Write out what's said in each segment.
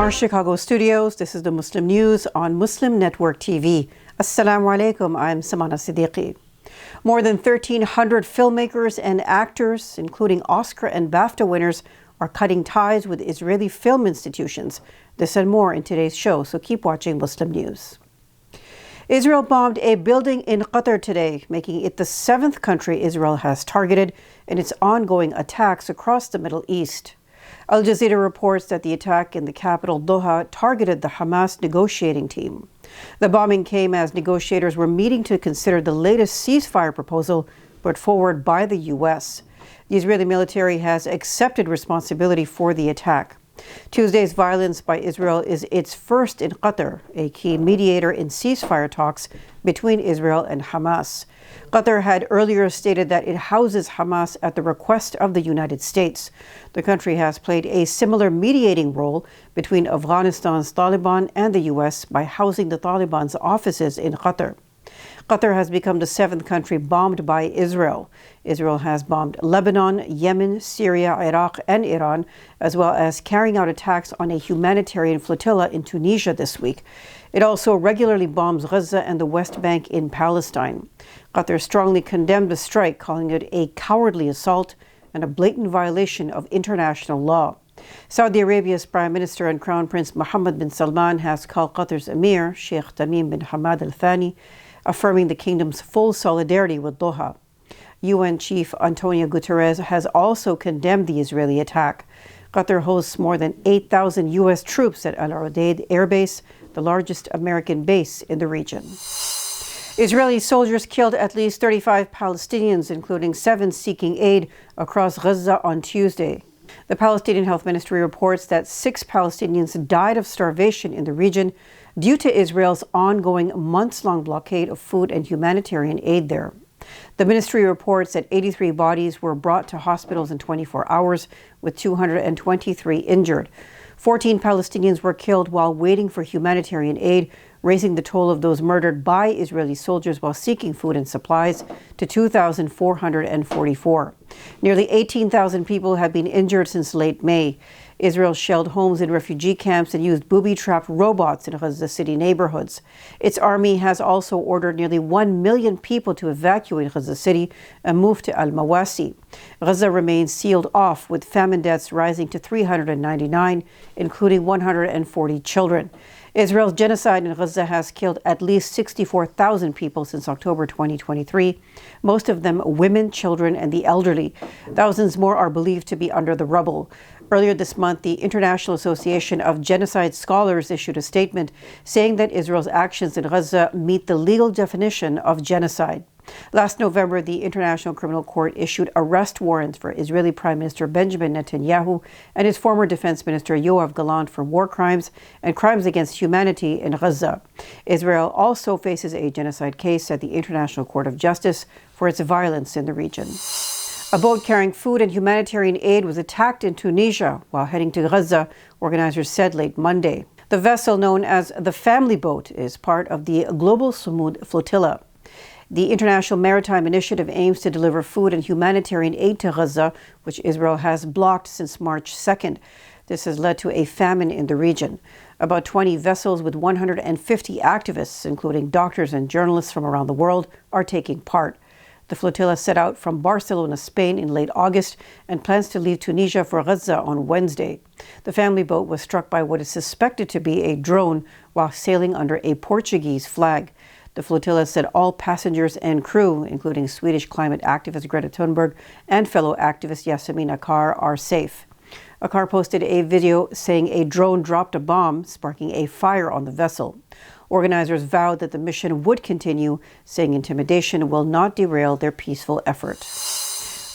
our Chicago studios, this is the Muslim News on Muslim Network TV. Assalamu alaikum, I'm Samana Siddiqui. More than 1,300 filmmakers and actors, including Oscar and BAFTA winners, are cutting ties with Israeli film institutions. This and more in today's show, so keep watching Muslim News. Israel bombed a building in Qatar today, making it the 7th country Israel has targeted in its ongoing attacks across the Middle East. Al Jazeera reports that the attack in the capital Doha targeted the Hamas negotiating team. The bombing came as negotiators were meeting to consider the latest ceasefire proposal put forward by the U.S. The Israeli military has accepted responsibility for the attack. Tuesday's violence by Israel is its first in Qatar, a key mediator in ceasefire talks between Israel and Hamas. Qatar had earlier stated that it houses Hamas at the request of the United States. The country has played a similar mediating role between Afghanistan's Taliban and the U.S. by housing the Taliban's offices in Qatar. Qatar has become the 7th country bombed by Israel. Israel has bombed Lebanon, Yemen, Syria, Iraq, and Iran, as well as carrying out attacks on a humanitarian flotilla in Tunisia this week. It also regularly bombs Gaza and the West Bank in Palestine. Qatar strongly condemned the strike, calling it a cowardly assault and a blatant violation of international law. Saudi Arabia's Prime Minister and Crown Prince Mohammed bin Salman has called Qatar's Emir, Sheikh Tamim bin Hamad Al Thani, affirming the kingdom's full solidarity with Doha. UN Chief Antonio Guterres has also condemned the Israeli attack. Qatar hosts more than 8,000 U.S. troops at Al Udeid Air Base, the largest American base in the region. Israeli soldiers killed at least 35 Palestinians, including 7 seeking aid across Gaza on Tuesday. The Palestinian Health Ministry reports that 6 Palestinians died of starvation in the region due to Israel's ongoing months-long blockade of food and humanitarian aid there. The ministry reports that 83 bodies were brought to hospitals in 24 hours, with 223 injured. 14 Palestinians were killed while waiting for humanitarian aid, raising the toll of those murdered by Israeli soldiers while seeking food and supplies to 2,444. Nearly 18,000 people have been injured since late May. Israel shelled homes in refugee camps and used booby-trapped robots in Gaza City neighborhoods. Its army has also ordered nearly 1 million people to evacuate Gaza City and move to Al-Mawasi. Gaza remains sealed off, with famine deaths rising to 399, including 140 children. Israel's genocide in Gaza has killed at least 64,000 people since October 2023, most of them women, children, and the elderly. Thousands more are believed to be under the rubble. Earlier this month, the International Association of Genocide Scholars issued a statement saying that Israel's actions in Gaza meet the legal definition of genocide. Last November, the International Criminal Court issued arrest warrants for Israeli Prime Minister Benjamin Netanyahu and his former Defense Minister Yoav Gallant for war crimes and crimes against humanity in Gaza. Israel also faces a genocide case at the International Court of Justice for its violence in the region. A boat carrying food and humanitarian aid was attacked in Tunisia while heading to Gaza, organizers said late Monday. The vessel, known as the Family Boat, is part of the global Sumud Flotilla. The International Maritime Initiative aims to deliver food and humanitarian aid to Gaza, which Israel has blocked since March 2nd. This has led to a famine in the region. About 20 vessels with 150 activists, including doctors and journalists from around the world, are taking part. The flotilla set out from Barcelona, Spain in late August and plans to leave Tunisia for Gaza on Wednesday. The family boat was struck by what is suspected to be a drone while sailing under a Portuguese flag. The flotilla said all passengers and crew, including Swedish climate activist Greta Thunberg and fellow activist Yasemin Akar, are safe. Akar posted a video saying a drone dropped a bomb, sparking a fire on the vessel. Organizers vowed that the mission would continue, saying intimidation will not derail their peaceful effort.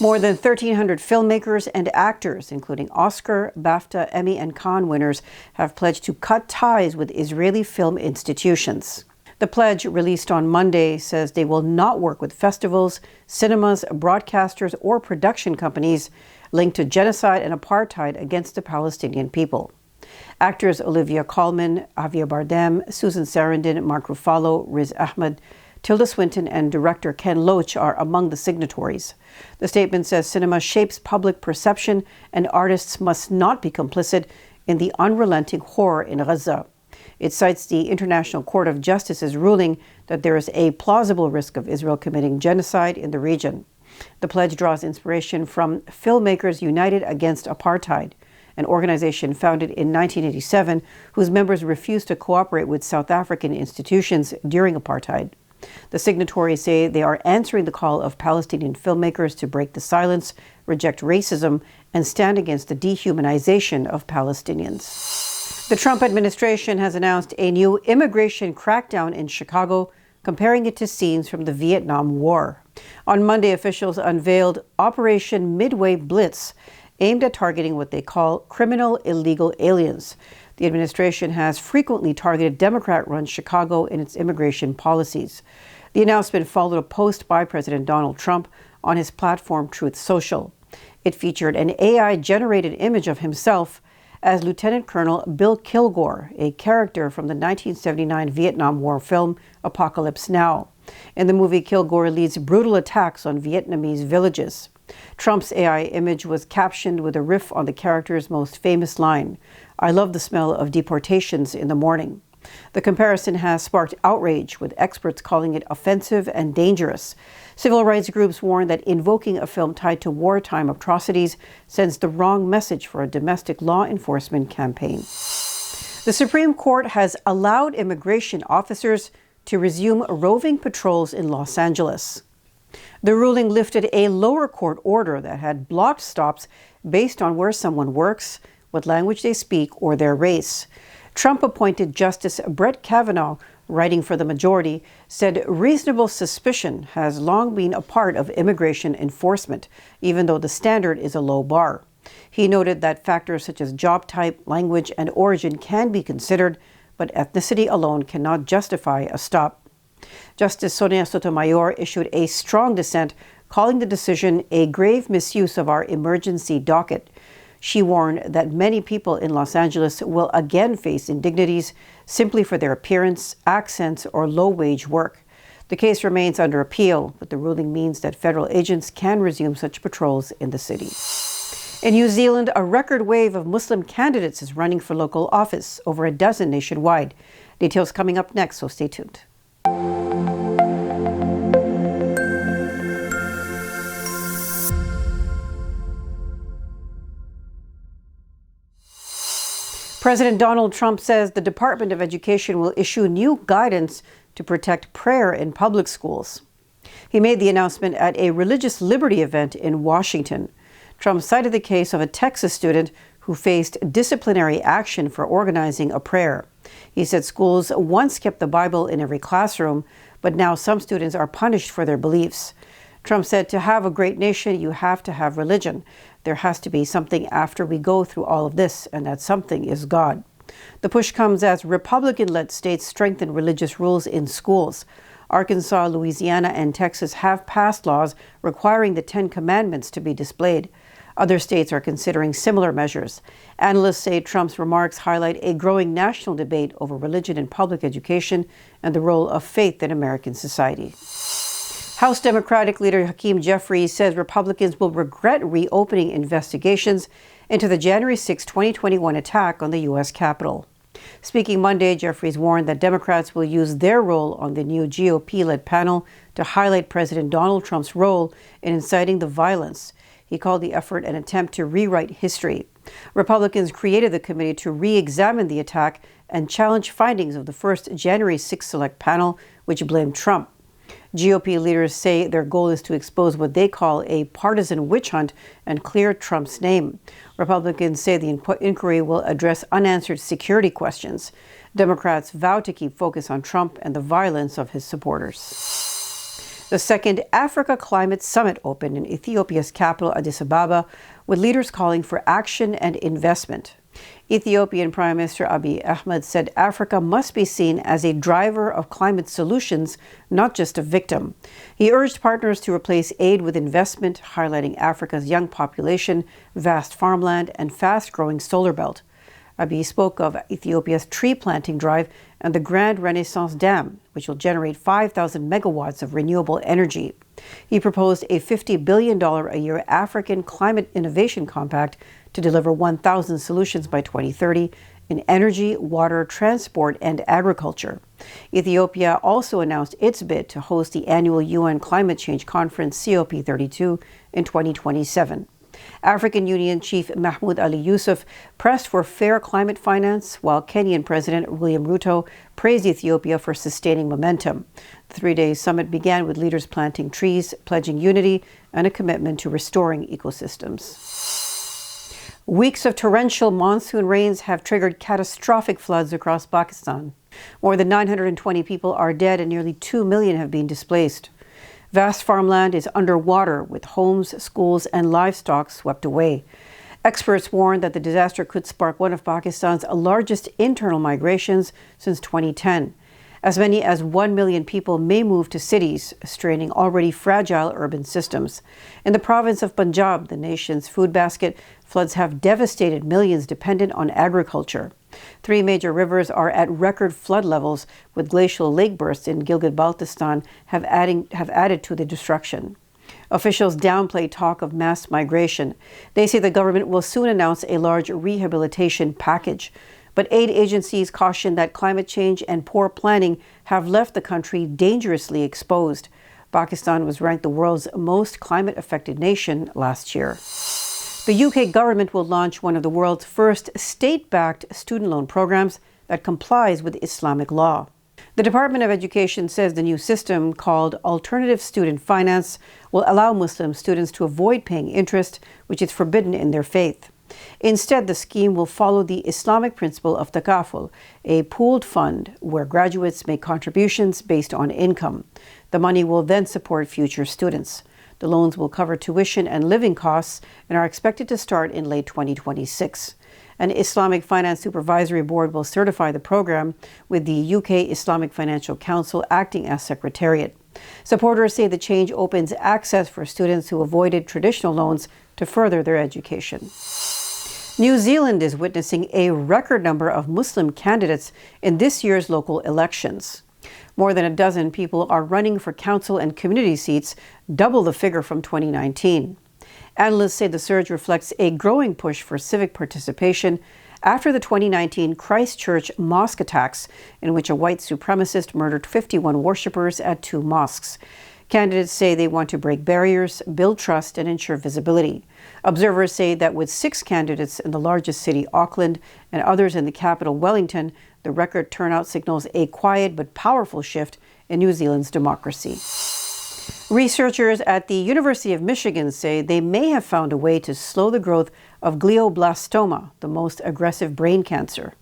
More than 1,300 filmmakers and actors, including Oscar, BAFTA, Emmy, and Cannes winners, have pledged to cut ties with Israeli film institutions. The pledge, released on Monday, says they will not work with festivals, cinemas, broadcasters, or production companies linked to genocide and apartheid against the Palestinian people. Actors Olivia Colman, Javier Bardem, Susan Sarandon, Mark Ruffalo, Riz Ahmed, Tilda Swinton, and director Ken Loach are among the signatories. The statement says cinema shapes public perception and artists must not be complicit in the unrelenting horror in Gaza. It cites the International Court of Justice's ruling that there is a plausible risk of Israel committing genocide in the region. The pledge draws inspiration from Filmmakers United Against Apartheid, an organization founded in 1987 whose members refused to cooperate with South African institutions during apartheid. The signatories say they are answering the call of Palestinian filmmakers to break the silence, reject racism, and stand against the dehumanization of Palestinians. The Trump administration has announced a new immigration crackdown in Chicago, comparing it to scenes from the Vietnam War. On Monday, officials unveiled Operation Midway Blitz, aimed at targeting what they call criminal illegal aliens. The administration has frequently targeted Democrat-run Chicago in its immigration policies. The announcement followed a post by President Donald Trump on his platform Truth Social. It featured an AI-generated image of himself as Lieutenant Colonel Bill Kilgore, a character from the 1979 Vietnam War film Apocalypse Now. In the movie, Kilgore leads brutal attacks on Vietnamese villages. Trump's AI image was captioned with a riff on the character's most famous line, "I love the smell of deportations in the morning." The comparison has sparked outrage, with experts calling it offensive and dangerous. Civil rights groups warn that invoking a film tied to wartime atrocities sends the wrong message for a domestic law enforcement campaign. The Supreme Court has allowed immigration officers to resume roving patrols in Los Angeles. The ruling lifted a lower court order that had blocked stops based on where someone works, what language they speak, or their race. Trump-appointed Justice Brett Kavanaugh, writing for the majority, said reasonable suspicion has long been a part of immigration enforcement, even though the standard is a low bar. He noted that factors such as job type, language, and origin can be considered, but ethnicity alone cannot justify a stop. Justice Sonia Sotomayor issued a strong dissent, calling the decision a grave misuse of our emergency docket. She warned that many people in Los Angeles will again face indignities simply for their appearance, accents, or low-wage work. The case remains under appeal, but the ruling means that federal agents can resume such patrols in the city. In New Zealand, a record wave of Muslim candidates is running for local office, over a dozen nationwide. Details coming up next, so stay tuned. President Donald Trump says the Department of Education will issue new guidance to protect prayer in public schools. He made the announcement at a religious liberty event in Washington. Trump cited the case of a Texas student who faced disciplinary action for organizing a prayer. He said schools once kept the Bible in every classroom, but now some students are punished for their beliefs. Trump said, "To have a great nation, you have to have religion. There has to be something after we go through all of this, and that something is God." The push comes as Republican-led states strengthen religious rules in schools. Arkansas, Louisiana, and Texas have passed laws requiring the Ten Commandments to be displayed. Other states are considering similar measures. Analysts say Trump's remarks highlight a growing national debate over religion in public education and the role of faith in American society. House Democratic leader Hakeem Jeffries says Republicans will regret reopening investigations into the January 6, 2021 attack on the U.S. Capitol. Speaking Monday, Jeffries warned that Democrats will use their role on the new GOP-led panel to highlight President Donald Trump's role in inciting the violence. He called the effort an attempt to rewrite history. Republicans created the committee to re-examine the attack and challenge findings of the first January 6 select panel, which blamed Trump. GOP leaders say their goal is to expose what they call a partisan witch hunt and clear Trump's name. Republicans say the inquiry will address unanswered security questions. Democrats vow to keep focus on Trump and the violence of his supporters. The second Africa Climate Summit opened in Ethiopia's capital, Addis Ababa, with leaders calling for action and investment. Ethiopian Prime Minister Abiy Ahmed said Africa must be seen as a driver of climate solutions, not just a victim. He urged partners to replace aid with investment, highlighting Africa's young population, vast farmland, and fast-growing solar belt. Abiy spoke of Ethiopia's tree planting drive and the Grand Renaissance Dam, which will generate 5,000 megawatts of renewable energy. He proposed a $50 billion a year African Climate Innovation Compact to deliver 1,000 solutions by 2030 in energy, water, transport, and agriculture. Ethiopia also announced its bid to host the annual UN Climate Change Conference COP32 in 2027. African Union Chief Mahmoud Ali Yusuf pressed for fair climate finance, while Kenyan President William Ruto praised Ethiopia for sustaining momentum. The three-day summit began with leaders planting trees, pledging unity, and a commitment to restoring ecosystems. Weeks of torrential monsoon rains have triggered catastrophic floods across Pakistan. More than 920 people are dead and nearly 2 million have been displaced. Vast farmland is underwater, with homes, schools, and livestock swept away. Experts warn that the disaster could spark one of Pakistan's largest internal migrations since 2010. As many as 1 million people may move to cities, straining already fragile urban systems. In the province of Punjab, the nation's food basket, floods have devastated millions dependent on agriculture. 3 major rivers are at record flood levels, with glacial lake bursts in Gilgit-Baltistan have added to the destruction. Officials downplay talk of mass migration. They say the government will soon announce a large rehabilitation package. But aid agencies caution that climate change and poor planning have left the country dangerously exposed. Pakistan was ranked the world's most climate-affected nation last year. The UK government will launch one of the world's first state-backed student loan programs that complies with Islamic law. The Department of Education says the new system, called Alternative Student Finance, will allow Muslim students to avoid paying interest, which is forbidden in their faith. Instead, the scheme will follow the Islamic principle of takaful, a pooled fund where graduates make contributions based on income. The money will then support future students. The loans will cover tuition and living costs and are expected to start in late 2026. An Islamic Finance Supervisory Board will certify the program, with the UK Islamic Financial Council acting as secretariat. Supporters say the change opens access for students who avoided traditional loans to further their education. New Zealand is witnessing a record number of Muslim candidates in this year's local elections. More than a dozen people are running for council and community seats, double the figure from 2019. Analysts say the surge reflects a growing push for civic participation after the 2019 Christchurch mosque attacks, in which a white supremacist murdered 51 worshippers at 2 mosques. Candidates say they want to break barriers, build trust, and ensure visibility. Observers say that with 6 candidates in the largest city, Auckland, and others in the capital, Wellington, the record turnout signals a quiet but powerful shift in New Zealand's democracy. Researchers at the University of Michigan say they may have found a way to slow the growth of glioblastoma, the most aggressive brain cancer.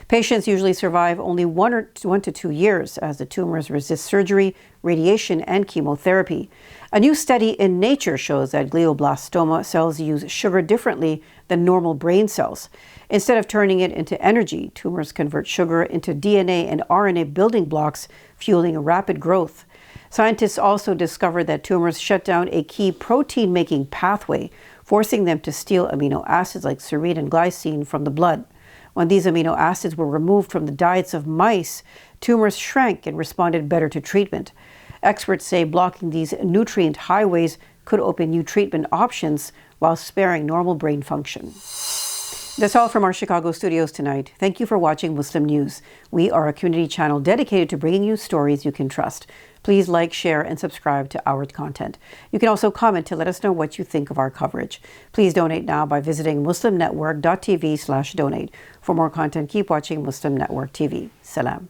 Patients usually survive only 1 to 2 years, as the tumors resist surgery, radiation, and chemotherapy. A new study in Nature shows that glioblastoma cells use sugar differently than normal brain cells. Instead of turning it into energy, tumors convert sugar into DNA and RNA building blocks, fueling rapid growth. Scientists also discovered that tumors shut down a key protein-making pathway, forcing them to steal amino acids like serine and glycine from the blood. When these amino acids were removed from the diets of mice, tumors shrank and responded better to treatment. Experts say blocking these nutrient highways could open new treatment options while sparing normal brain function. That's all from our Chicago studios tonight. Thank you for watching Muslim News. We are a community channel dedicated to bringing you stories you can trust. Please like, share, and subscribe to our content. You can also comment to let us know what you think of our coverage. Please donate now by visiting muslimnetwork.tv/donate. For more content, keep watching Muslim Network TV. Salam.